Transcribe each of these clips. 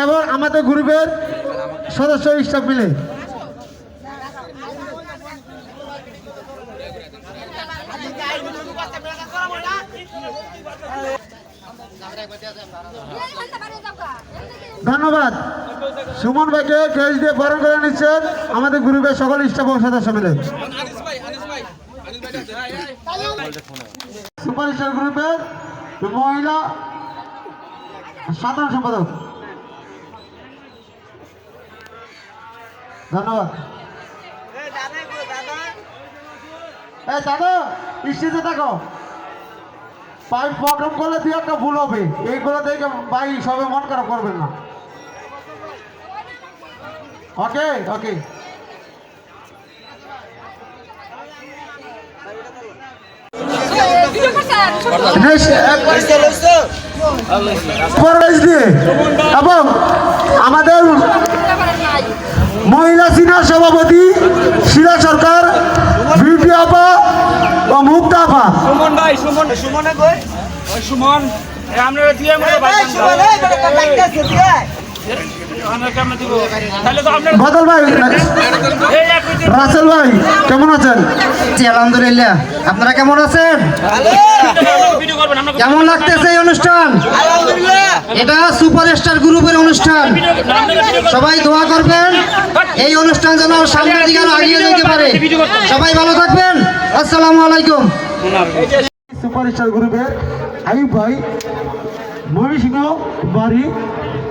এবং আমাদের গ্রুপের সদস্য স্টাফ মিলে ধন্যবাদ। সুমন ভাইকে কেস দিয়ে বরণ করে নিচ্ছেন আমাদের গ্রুপের সকল স্টাফ ও সদস্য মিলে। সুপারস্টার গ্রুপের মহিলা সাধারণ সম্পাদক, ধন্যবাদ। এই দাদা স্টেজে থাকো, পাইপ প্রোগ্রাম করলে দুই একটা ভুল হবে, এইগুলো দেখে ভাই সবে মন খারাপ করবেন না। ওকে ওকে। এবং আমাদের মহিলা সিনিয়র সভাপতি শিলা সরকার, বিউটি আপা ও মুক্তা আপা। সুমন ভাই, সুমন আমরা দিয়ে বদল ভাই, রাসেল ভাই কেমন আছেন? আলহামদুলিল্লাহ, আপনারা কেমন আছেন? কেমন লাগতেছে এই অনুষ্ঠান? এটা সুপারস্টার গ্রুপের অনুষ্ঠান। সবাই দোয়া করবেন এই অনুষ্ঠান যেন সামনের দিকে আরো এগিয়ে যেতে পারে। সবাই ভালো থাকবেন। আসসালামু আলাইকুম। সুপারস্টার গ্রুপের আইয়ুব ভাই, ময়মনসিংহ বাড়ি।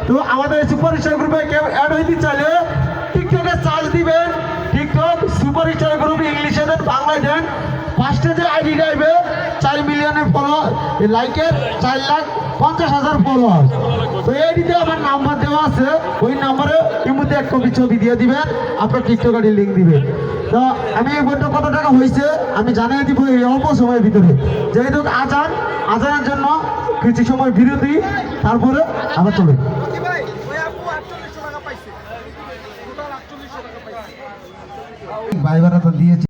তো আমাদের সুপারস্টার গ্রুপে কেউ অ্যাড হইতে চাইলে টিকটকে চার্জ দিবেন। টিকটক সুপারস্টার গ্রুপ ইংলিশে দেন, বাংলায় দেন। ফার্স্টে যে আইডি গাইবে 4 মিলিয়নের ফলোয়ার, লাইকের 4,50,000 ফলোয়ার। তো এই আইডিতে আমার নাম্বার দেওয়া আছে, ওই নাম্বারে এর মধ্যে এক কপি ছবি দিয়ে দিবেন, আপনার টিকটক আইডি লিঙ্ক দিবেন। তো আমি এই বইটা কত টাকা হয়েছে আমি জানিয়ে দিব এই অল্প সময়ের ভিতরে। যেহেতু আজানের জন্য কিছু সময় বিরতি, তারপরে আবার চলে। ভাই ভাড়া তো দিয়েছি।